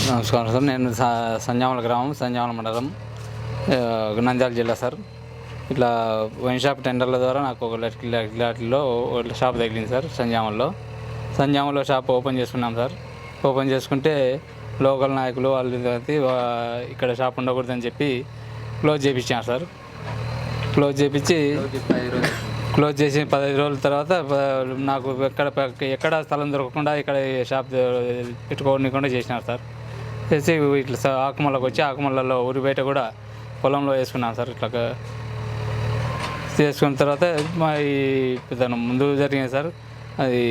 నమస్కారం సార్. నేను సంజామల గ్రామం, సంజామల మండలం, నంద్యాల జిల్లా సార్. ఇట్లా వైన్ షాప్ టెండర్ల ద్వారా నాకు ఒక లాట్లో షాప్ తగిలింది సార్. సంజామలో షాప్ ఓపెన్ చేసుకున్నాం సార్. ఓపెన్ చేసుకుంటే లోకల్ నాయకులు వాళ్ళు ఇక్కడ షాప్ ఉండకూడదని చెప్పి క్లోజ్ చేయించాను సార్. క్లోజ్ చేసి 15 రోజుల తర్వాత నాకు ఎక్కడ స్థలం దొరకకుండా ఇక్కడ షాప్ పెట్టుకోనికుండా చేసినారు సార్. చేసి ఇట్లా ఆకుమల్లకు వచ్చి ఆకుమల్లలో ఊరి బయట కూడా పొలంలో వేసుకున్నాను సార్. ఇట్లా చేసుకున్న తర్వాత మా ఈ ముందు జరిగింది సార్. అది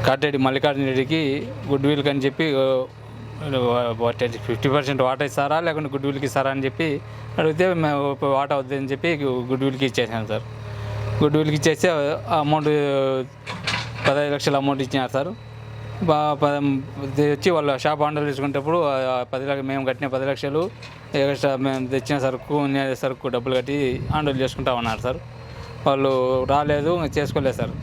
కాటేడి మల్లికార్జున రెడ్డికి గుడ్ విల్కి అని చెప్పి 50% వాటా ఇస్తారా లేకుంటే గుడ్ విల్కి ఇస్తారా అని చెప్పి అడిగితే మేము వాటా వద్దని చెప్పి గుడ్ విల్కి ఇచ్చేసాను సార్. గుడ్ విల్కి ఇచ్చేస్తే అమౌంట్ 15 లక్షల అమౌంట్ ఇచ్చినారు సార్. వచ్చి వాళ్ళ షాప్ హ్యాండిల్ తీసుకునేటప్పుడు 10 లక్షలు మేము కట్టిన 10 లక్షలు ఎక్స్ట్రా మేము తెచ్చిన సరుకు డబ్బులు కట్టి హ్యాండిల్ చేసుకుంటా ఉన్నారు సార్. వాళ్ళు రాలేదు, చేసుకోలేదు సార్.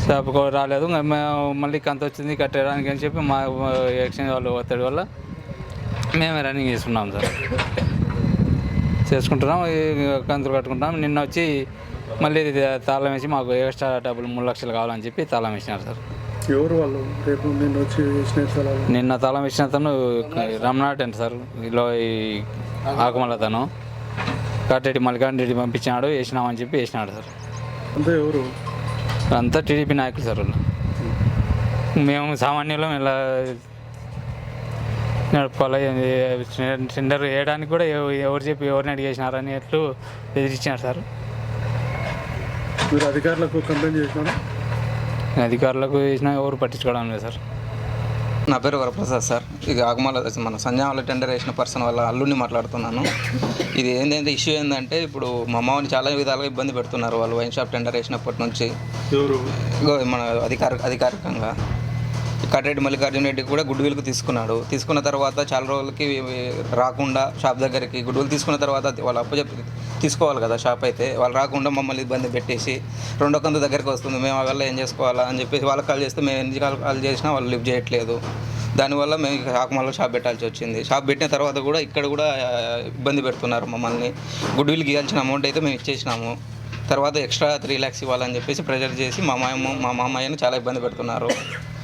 షాప్కి రాలేదు. మేము మళ్ళీ కంత వచ్చింది కట్టడానికి అని చెప్పి మా ఎక్స్చేంజ్ వాళ్ళు ఒత్తిడి వల్ల మేమే రన్నింగ్ చేసుకున్నాం సార్. చేసుకుంటున్నాం, కంతులు కట్టుకుంటున్నాం. నిన్న వచ్చి మళ్ళీ తాళం వేసి మాకు ఎక్స్ట్రా డబ్బులు 3 లక్షలు కావాలని చెప్పి తాళం వేసినారు సార్. ఎవరు వాళ్ళు రేపు నిన్న తాళం వేసిన తను రమణాట్ అంట సార్. ఇలా ఈ ఆకుమల్ల తను కాటేడి మల్లికార్జున రెడ్డి పంపించినాడు, వేసినామని చెప్పి వేసినాడు సార్. అంతా ఎవరు? అంతా టీడీపీ నాయకులు సార్. వాళ్ళు మేము సామాన్యులం ఇలా నడుపుకోవాలి. టెండర్ వేయడానికి కూడా ఎవరు చెప్పి ఎవరిని అడిగేసినారని అట్లు బెదిరించినారు సార్. మీరు అధికారులకు కంప్లైంట్ చేసినారా? అధికారులకు వేసినా ఎవరు పట్టించుకోవడం లేదు సార్. నా పేరు వరప్రసాద్ సార్. ఇది ఆకుమల్ల మన సంజామల టెండర్ వేసిన పర్సన్ వాళ్ళ అల్లుడిని మాట్లాడుతున్నాను. ఇది ఏంటంటే ఇష్యూ ఏంటంటే ఇప్పుడు మా అమ్మని చాలా విధాలుగా ఇబ్బంది పెడుతున్నారు వాళ్ళు వైన్ షాప్ టెండర్ వేసినప్పటి నుంచి. మన అధికారికంగా కాటేడి మల్లికార్జున రెడ్డి కూడా గుడ్ విల్కి తీసుకున్న తర్వాత చాలా రోజులకి రాకుండా షాప్ దగ్గరికి గుడ్ విల్ తీసుకున్న తర్వాత వాళ్ళు అప్పచెప్పి తీసుకోవాలి కదా షాప్ అయితే. వాళ్ళు రాకుండా మమ్మల్ని ఇబ్బంది పెట్టేసి రెండో కంతు దగ్గరికి వస్తుంది, మేము వల్ల ఏం చేసుకోవాలా అని చెప్పేసి వాళ్ళకి కాల్ చేస్తే మేము ఎన్ని కాల్ చేసినా వాళ్ళు లిఫ్ట్ చేయట్లేదు. దానివల్ల మేము ఆకుమల్ల షాప్ పెట్టాల్సి వచ్చింది. షాప్ పెట్టిన తర్వాత కూడా ఇక్కడ కూడా ఇబ్బంది పెడుతున్నారు మమ్మల్ని. గుడ్ విల్కి ఇవ్వాల్సిన అమౌంట్ అయితే మేము ఇచ్చేసినాము. తర్వాత ఎక్స్ట్రా 3 lakhs ఇవ్వాలని చెప్పేసి ప్రెజర్ చేసి మా మామయ్యను చాలా ఇబ్బంది పెడుతున్నారు.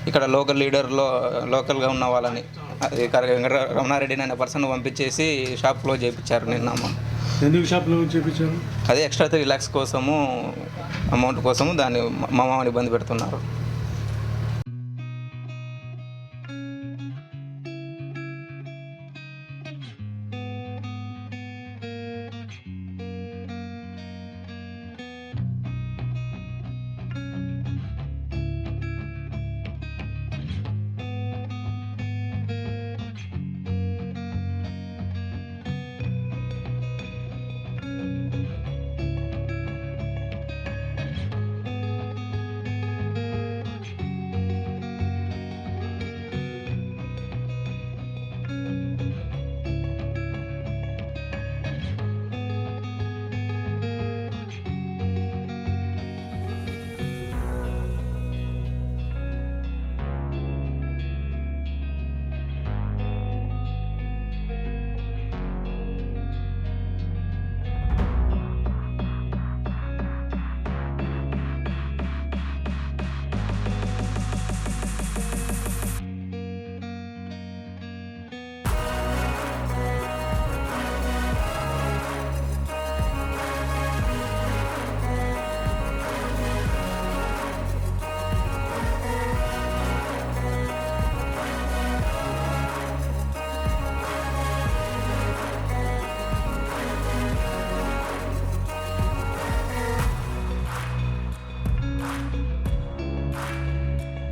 ఇక్కడ లోకల్గా ఉన్న వాళ్ళని రమణారెడ్డిని అనే పర్సన్ పంపించేసి షాప్ క్లోజ్ చేయించారు నిన్న. ఎందుకు షాప్ క్లోజ్ చేయించారు? అదే ఎక్స్ట్రా 3 lakhs కోసము అమౌంట్ కోసము దాన్ని మా మామని ఇబ్బంది పెడుతున్నారు.